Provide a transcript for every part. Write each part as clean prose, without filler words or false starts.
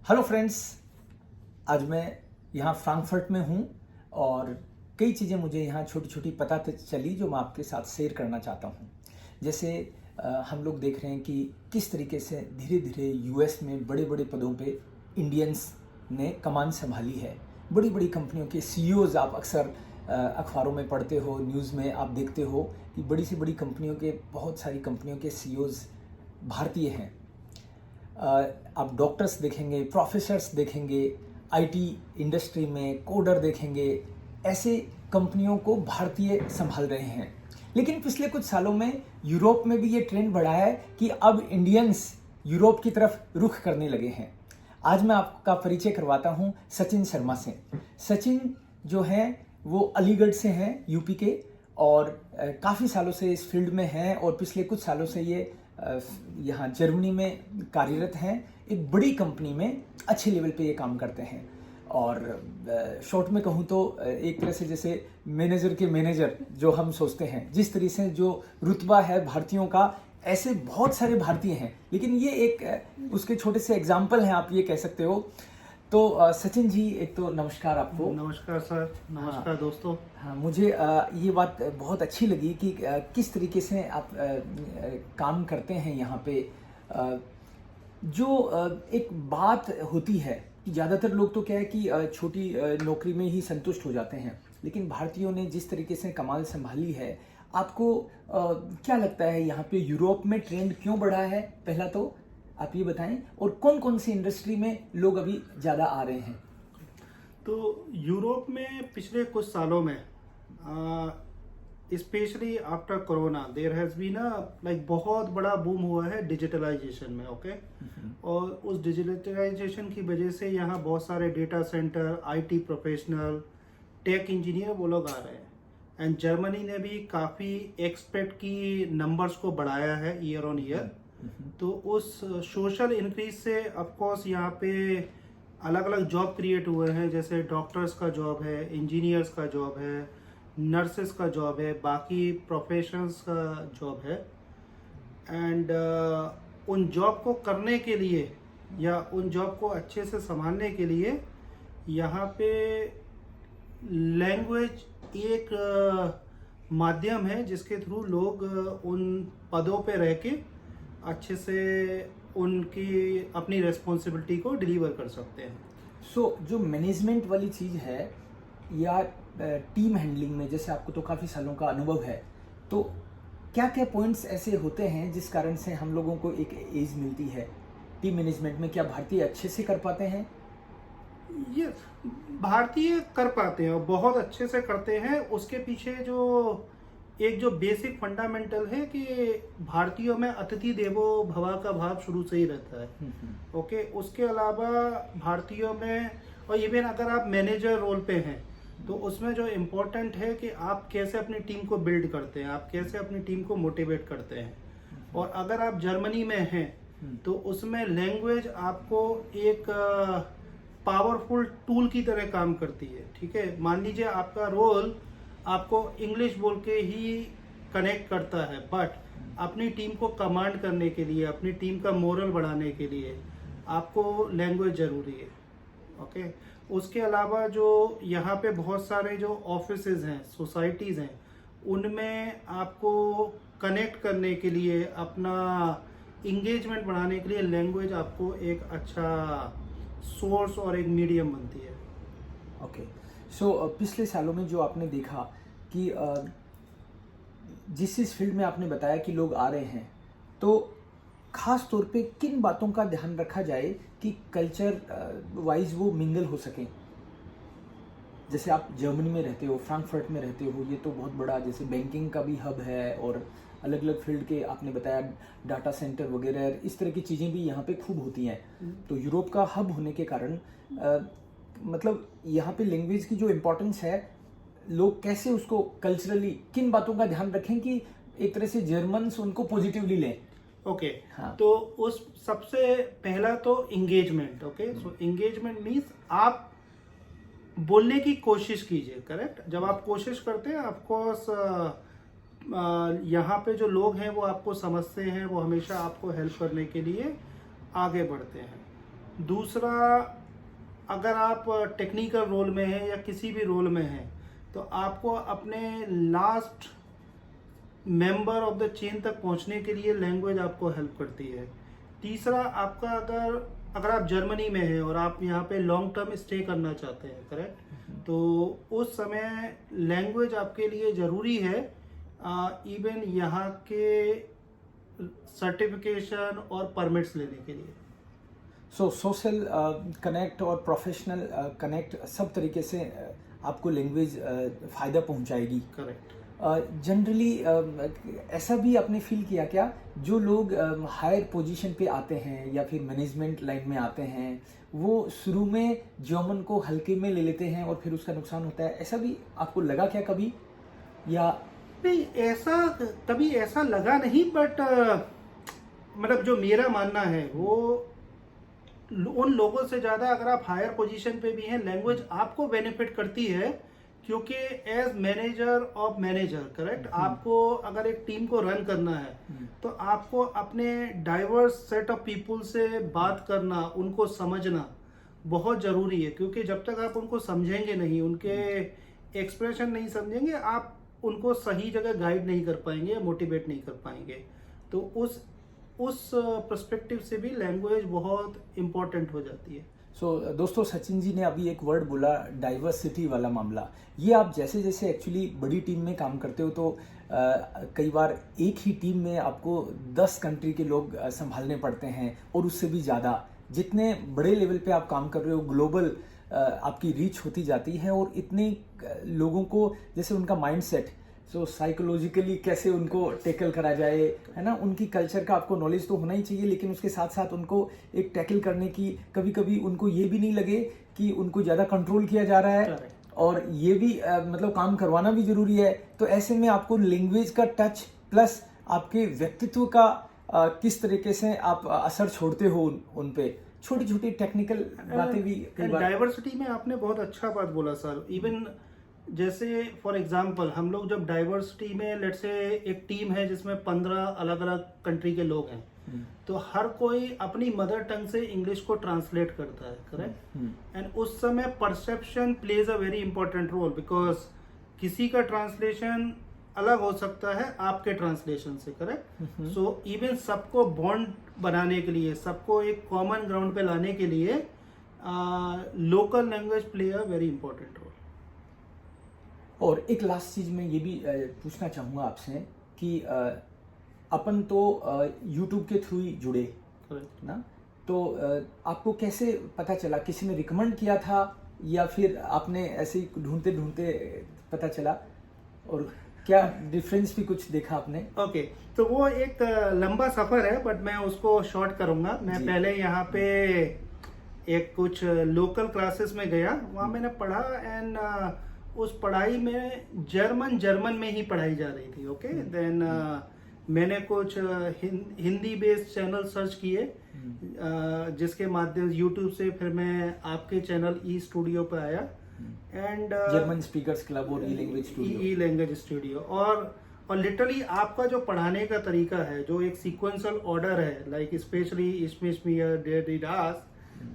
Hello friends, आज मैं यहाँ फ्रैंकफर्ट में हूँ और कई चीज़ें मुझे यहाँ छोटी छोटी पता चली जो मैं आपके साथ शेयर करना चाहता हूँ। जैसे हम लोग देख रहे हैं कि किस तरीके से धीरे धीरे यूएस में बड़े बड़े पदों पे इंडियंस ने कमान संभाली है। बड़ी बड़ी कंपनियों के सीईओज आप अक्सर अखबारों में पढ़ते हो, न्यूज़ में आप देखते हो कि बड़ी से बड़ी कंपनियों के बहुत सारी कंपनियों के सीईओज भारतीय हैं। आप डॉक्टर्स देखेंगे, प्रोफेसर्स देखेंगे, आईटी इंडस्ट्री में कोडर देखेंगे, ऐसे कंपनियों को भारतीय संभाल रहे हैं। लेकिन पिछले कुछ सालों में यूरोप में भी ये ट्रेंड बढ़ा है कि अब इंडियंस यूरोप की तरफ रुख करने लगे हैं। आज मैं आपका परिचय करवाता हूँ सचिन शर्मा से। सचिन जो हैं वो अलीगढ़ से हैं, यूपी के, और काफ़ी सालों से इस फील्ड में हैं और पिछले कुछ सालों से ये यहाँ जर्मनी में कार्यरत हैं। एक बड़ी कंपनी में अच्छे लेवल पे ये काम करते हैं और शॉर्ट में कहूँ तो एक तरह से जैसे मैनेजर के मैनेजर जो हम सोचते हैं, जिस तरह से जो रुतबा है भारतीयों का, ऐसे बहुत सारे भारतीय हैं। लेकिन ये एक उसके छोटे से एग्जाम्पल हैं, आप ये कह सकते हो। तो सचिन जी, एक तो नमस्कार आपको। नमस्कार सर। नमस्कार। हाँ, दोस्तों, मुझे ये बात बहुत अच्छी लगी कि किस तरीके से आप काम करते हैं यहाँ पे। जो एक बात होती है कि ज़्यादातर लोग तो क्या है कि छोटी नौकरी में ही संतुष्ट हो जाते हैं, लेकिन भारतीयों ने जिस तरीके से कमाल संभाली है, आपको क्या लगता है यहाँ पे यूरोप में ट्रेंड क्यों बढ़ा है? पहला तो आप ये बताएं, और कौन कौन सी इंडस्ट्री में लोग अभी ज़्यादा आ रहे हैं? तो यूरोप में पिछले कुछ सालों में specially after corona there has been like बहुत बड़ा बूम हुआ है डिजिटलाइजेशन में। ओके, और उस डिजिटलाइजेशन की वजह से यहाँ बहुत सारे data centre, IT professional, tech engineer वो लोग आ रहे हैं। एंड जर्मनी ने भी काफ़ी एक्सपेक्ट की नंबर्स को बढ़ाया है ईयर ऑन ईयर। तो उस सोशल इंक्रीज से ऑफकोर्स यहाँ पे अलग अलग जॉब क्रिएट हुए हैं, जैसे डॉक्टर्स का जॉब है, इंजीनियर्स का जॉब है, नर्सेस का जॉब है, बाकी प्रोफेशंस का जॉब है। एंड उन जॉब को करने के लिए या उन जॉब को अच्छे से संभालने के लिए यहाँ पे लैंग्वेज एक माध्यम है जिसके थ्रू लोग उन पदों पे रह के अच्छे से उनकी अपनी रेस्पॉन्सिबिलिटी को डिलीवर कर सकते हैं। सो जो मैनेजमेंट वाली चीज़ है या टीम हैंडलिंग में, जैसे आपको तो काफ़ी सालों का अनुभव है, तो क्या क्या पॉइंट्स ऐसे होते हैं जिस कारण से हम लोगों को एक एज मिलती है टीम मैनेजमेंट में? क्या भारतीय अच्छे से कर पाते हैं? ये भारतीय कर पाते हैं और बहुत अच्छे से करते हैं। उसके पीछे जो बेसिक फंडामेंटल है कि भारतीयों में अतिथि देवो भव का भाव शुरू से ही रहता है। ओके, उसके अलावा भारतीयों में, और इवन अगर आप मैनेजर रोल पे हैं तो उसमें जो इम्पोर्टेंट है कि आप कैसे अपनी टीम को बिल्ड करते हैं, आप कैसे अपनी टीम को मोटिवेट करते हैं। और अगर आप जर्मनी में हैं तो उसमें लैंग्वेज आपको एक पावरफुल टूल की तरह काम करती है। ठीक है, मान लीजिए आपका रोल आपको इंग्लिश बोल के ही कनेक्ट करता है, बट अपनी टीम को कमांड करने के लिए, अपनी टीम का मोरल बढ़ाने के लिए आपको लैंग्वेज ज़रूरी है। ओके, उसके अलावा जो यहाँ पे बहुत सारे जो ऑफिसेज हैं, सोसाइटीज़ हैं, उनमें आपको कनेक्ट करने के लिए, अपना इंगेजमेंट बढ़ाने के लिए लैंग्वेज आपको एक अच्छा सोर्स और एक मीडियम बनती है। ओके, सो पिछले सालों में जो आपने देखा कि जिस फील्ड में आपने बताया कि लोग आ रहे हैं, तो खास तौर पे किन बातों का ध्यान रखा जाए कि कल्चर वाइज वो मिंगल हो सकें? जैसे आप जर्मनी में रहते हो, फ्रैंकफर्ट में रहते हो, ये तो बहुत बड़ा, जैसे बैंकिंग का भी हब है और अलग अलग फील्ड के आपने बताया डाटा सेंटर वगैरह, इस तरह की चीज़ें भी यहाँ पे खूब होती हैं। तो यूरोप का हब होने के कारण मतलब यहाँ पे लैंग्वेज की जो इम्पोर्टेंस है, लोग कैसे उसको कल्चरली किन बातों का ध्यान रखें कि एक तरह से जर्मन्स उनको पॉजिटिवली लें? ओके, हाँ। तो उस सबसे पहला तो इंगेजमेंट। ओके, सो इंगेजमेंट मीन्स आप बोलने की कोशिश कीजिए। करेक्ट, जब आप कोशिश करते हैं, ऑफकोर्स यहाँ पे जो लोग हैं वो आपको समझते हैं, वो हमेशा आपको हेल्प करने के लिए आगे बढ़ते हैं। दूसरा, अगर आप टेक्निकल रोल में हैं या किसी भी रोल में हैं तो आपको अपने last member of the chain तक पहुंचने के लिए लैंग्वेज आपको हेल्प करती है। तीसरा, आपका अगर आप जर्मनी में हैं और आप यहाँ पे लॉन्ग टर्म स्टे करना चाहते हैं, करेक्ट, तो उस समय लैंग्वेज आपके लिए ज़रूरी है, इवन यहाँ के सर्टिफिकेशन और परमिट्स लेने के लिए। सो सोशल कनेक्ट और प्रोफेशनल कनेक्ट सब तरीके से आपको लैंग्वेज फ़ायदा पहुंचाएगी। करेक्ट। जनरली ऐसा भी आपने फील किया क्या, जो लोग हायर पोजीशन पे आते हैं या फिर मैनेजमेंट लाइन में आते हैं, वो शुरू में जर्मन को हल्के में ले लेते हैं और फिर उसका नुकसान होता है, ऐसा भी आपको लगा क्या कभी? या नहीं, ऐसा कभी ऐसा लगा नहीं, बट मतलब जो मेरा मानना है वो उन लोगों से ज़्यादा अगर आप हायर पोजीशन पे भी हैं, लैंग्वेज आपको बेनिफिट करती है, क्योंकि as manager of manager, correct, आपको अगर एक टीम को रन करना है तो आपको अपने डाइवर्स सेट ऑफ पीपल से बात करना, उनको समझना बहुत ज़रूरी है, क्योंकि जब तक आप उनको समझेंगे नहीं, उनके एक्सप्रेशन नहीं समझेंगे, आप उनको सही जगह गाइड नहीं कर पाएंगे, मोटिवेट नहीं कर पाएंगे। तो उस पर्सपेक्टिव से भी लैंग्वेज बहुत इम्पोर्टेंट हो जाती है। दोस्तों, सचिन जी ने अभी एक वर्ड बोला, डाइवर्सिटी वाला मामला। ये आप जैसे जैसे एक्चुअली बड़ी टीम में काम करते हो तो कई बार एक ही टीम में आपको 10 कंट्री के लोग संभालने पड़ते हैं और उससे भी ज़्यादा। जितने बड़े लेवल पे आप काम कर रहे हो, ग्लोबल आपकी रीच होती जाती है और इतने लोगों को जैसे उनका माइंडसेट, साइकोलॉजिकली कैसे उनको टैकल करा जाए, है ना, उनकी कल्चर का आपको नॉलेज तो होना ही चाहिए, लेकिन उसके साथ साथ उनको एक टैकल करने की, कभी कभी उनको ये भी नहीं लगे कि उनको ज़्यादा कंट्रोल किया जा रहा है, और ये भी मतलब काम करवाना भी जरूरी है। तो ऐसे में आपको लैंग्वेज का टच प्लस आपके व्यक्तित्व का किस तरीके से आप असर छोड़ते हो उन पे, छोटी छोटी टेक्निकल बातें भी कई बार। डाइवर्सिटी में आपने बहुत अच्छा बात बोला सर। इवन जैसे फॉर एग्जांपल हम लोग जब डाइवर्सिटी में, लेट्स से एक टीम है जिसमें 15 अलग अलग कंट्री के लोग हैं, तो हर कोई अपनी मदर टंग से इंग्लिश को ट्रांसलेट करता है, करेक्ट, एंड उस समय perception plays a very important role, because किसी का ट्रांसलेशन अलग हो सकता है आपके ट्रांसलेशन से, करेक्ट। सो इवन सबको बॉन्ड बनाने के लिए, सबको एक कॉमन ग्राउंड पे लाने के लिए local language play a very important role. और एक लास्ट चीज मैं ये भी पूछना चाहूँगा आपसे कि अपन तो यूट्यूब के थ्रू ही जुड़े ना, तो आपको कैसे पता चला, किसी ने रिकमेंड किया था या फिर आपने ऐसे ही ढूंढते ढूंढते पता चला, और क्या डिफरेंस भी कुछ देखा आपने? ओके, तो वो एक लंबा सफर है, बट मैं उसको शॉर्ट करूंगा। मैं पहले यहाँ पे एक कुछ लोकल क्लासेस में गया, वहाँ मैंने पढ़ा, एंड उस पढ़ाई में जर्मन में ही पढ़ाई जा रही थी। ओके, देन मैंने कुछ हिंदी बेस्ड चैनल सर्च किए, जिसके माध्यम यूट्यूब से फिर मैं आपके चैनल ई स्टूडियो पे आया, एंड जर्मन स्पीकर्स क्लब और ई लैंग्वेज स्टूडियो, और लिटरली आपका जो पढ़ाने का तरीका है, जो एक सीक्वेंशियल ऑर्डर है, लाइक स्पेशली इसमिस मियर डेर डी डास,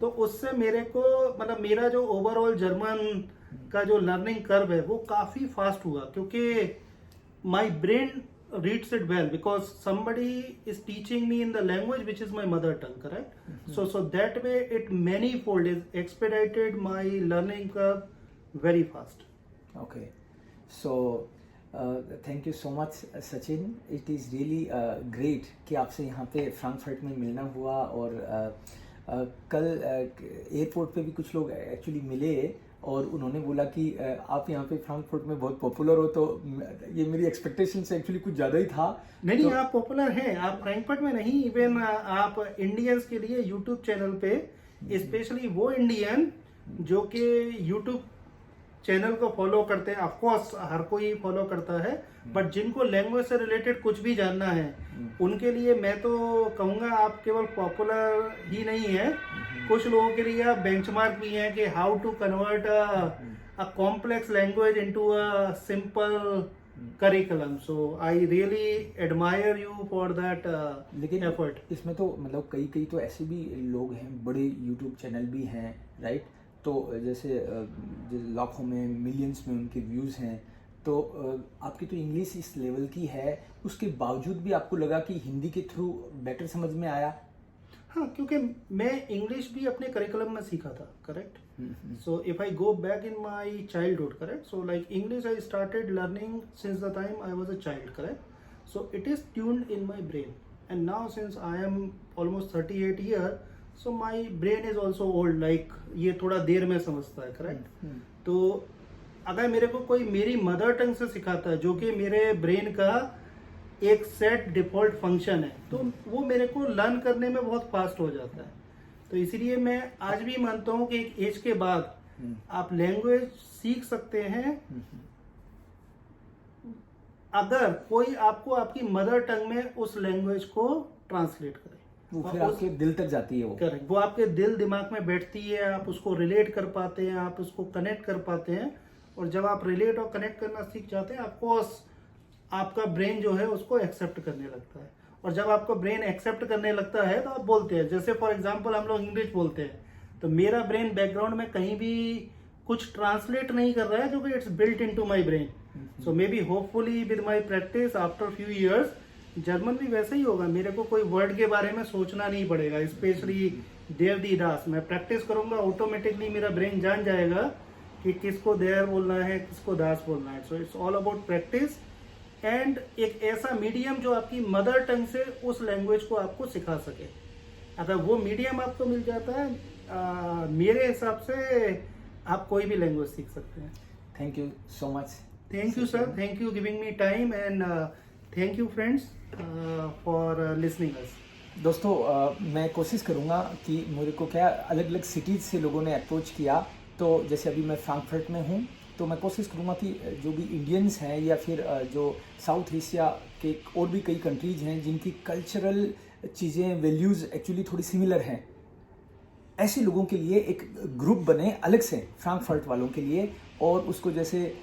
तो उससे मेरे को, मतलब मेरा जो ओवरऑल जर्मन का जो लर्निंग कर्व है वो काफी फास्ट हुआ, क्योंकि my brain reads it well because somebody is teaching me in the language which is my mother tongue, correct? So that way it manifold is expedited my learning curve very fast. Okay, so thank you so much Sachin, it is really great कि आपसे यहाँ पे Frankfurt में मिलना हुआ, और कल airport पे भी कुछ लोग एक्चुअली मिले और उन्होंने बोला कि आप यहाँ पे फ्रैंकफर्ट में बहुत पॉपुलर हो, तो ये मेरी एक्सपेक्टेशन से एक्चुअली कुछ ज़्यादा ही था। नहीं, तो आप पॉपुलर हैं, आप फ्रैंकफर्ट में नहीं, इवन आप इंडियंस के लिए यूट्यूब चैनल पे, स्पेशली वो इंडियन जो कि यूट्यूब चैनल को फॉलो करते हैं, ऑफकोर्स हर कोई फॉलो करता है, बट जिनको लैंग्वेज से रिलेटेड कुछ भी जानना है, उनके लिए मैं तो कहूँगा आप केवल पॉपुलर ही नहीं है, कुछ लोगों के लिए आप बेंचमार्क भी हैं कि how to convert a complex language into a simple curriculum. So I really admire you for that लेकिन effort. इसमें तो मतलब कई कई तो ऐसे भी लोग हैं, बड़े यूट्यूब चैनल भी हैं, राइट? तो जैसे लाखों में, मिलियंस में उनके व्यूज़ हैं, तो आपकी तो इंग्लिश इस लेवल की है, उसके बावजूद भी आपको लगा कि हिंदी के थ्रू बेटर समझ में आया? हाँ, क्योंकि मैं इंग्लिश भी अपने करिकुलम में सीखा था, correct. So if I go back in my childhood, correct, so like English I started learning since the time I was a child, correct. So it is tuned in my brain, and now since I am almost 38 year, so my brain is also old, like ये थोड़ा देर में समझता है, correct. तो अगर मेरे को कोई मेरी मदर टंग से सिखाता है, जो कि मेरे ब्रेन का एक सेट डिफॉल्ट फंक्शन है, तो वो मेरे को लर्न करने में बहुत फास्ट हो जाता है. तो इसीलिए मैं आज भी मानता हूँ कि एक एज के बाद आप लैंग्वेज सीख सकते हैं अगर कोई आपको आपकी मदर टंग में उस लैंग्वेज को ट्रांसलेट करे. वो फिर आपके दिल तक जाती है वो. करेक्ट, वो आपके दिल दिमाग में बैठती है, आप उसको रिलेट कर पाते हैं, आप उसको कनेक्ट कर पाते हैं. और जब आप रिलेट और कनेक्ट करना सीख जाते हैं, आपको आपका ब्रेन जो है उसको एक्सेप्ट करने लगता है. और जब आपका ब्रेन एक्सेप्ट करने लगता है तो आप बोलते हैं. जैसे फॉर एग्जांपल हम लोग इंग्लिश बोलते हैं, तो मेरा ब्रेन बैकग्राउंड में कहीं भी कुछ ट्रांसलेट नहीं कर रहा है, जो कि it's built into my brain. So may be hopefully with my practice after few years German भी वैसे ही होगा. मेरे को कोई वर्ड के बारे में सोचना नहीं पड़ेगा, स्पेशली देव दी दास. मैं प्रैक्टिस करूंगा, ऑटोमेटिकली मेरा ब्रेन जान जाएगा कि किसको देर बोलना है, किसको दास बोलना है. So it's all about practice and एक ऐसा मीडियम जो आपकी मदर टंग से उस लैंग्वेज को आपको सिखा सके. अगर वो मीडियम आपको मिल जाता है, मेरे हिसाब से आप कोई भी लैंग्वेज सीख सकते हैं. Thank you so much. Thank you sir, thank you giving me time, and thank you friends for listening अस. दोस्तों, मैं कोशिश करूँगा कि मेरे को क्या अलग अलग सिटीज़ से लोगों ने अप्रोच किया. तो जैसे अभी मैं फ्रैंकफर्ट में हूँ, तो मैं कोशिश करूँगा कि जो भी इंडियंस हैं या फिर जो साउथ एशिया के और भी कई कंट्रीज़ हैं जिनकी कल्चरल चीज़ें, वैल्यूज़ एक्चुअली थोड़ी सिमिलर हैं, ऐसे लोगों के लिए एक ग्रुप बने अलग से फ्रैंकफर्ट वालों के लिए, और उसको जैसे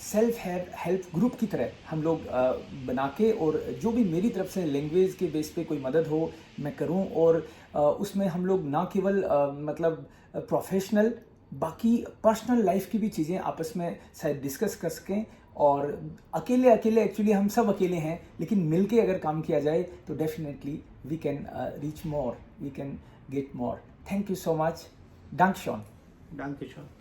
सेल्फ हेल्प ग्रुप की तरह हम लोग बना के, और जो भी मेरी तरफ से लैंग्वेज के बेस पे कोई मदद हो मैं करूं. और उसमें हम लोग ना केवल मतलब प्रोफेशनल, बाकी पर्सनल लाइफ की भी चीज़ें आपस में शायद डिस्कस कर सकें. और अकेले एक्चुअली हम सब अकेले हैं, लेकिन मिलके अगर काम किया जाए तो definitely we can reach more, we can get more. Thank you so much. Dankeschön. Danke schön.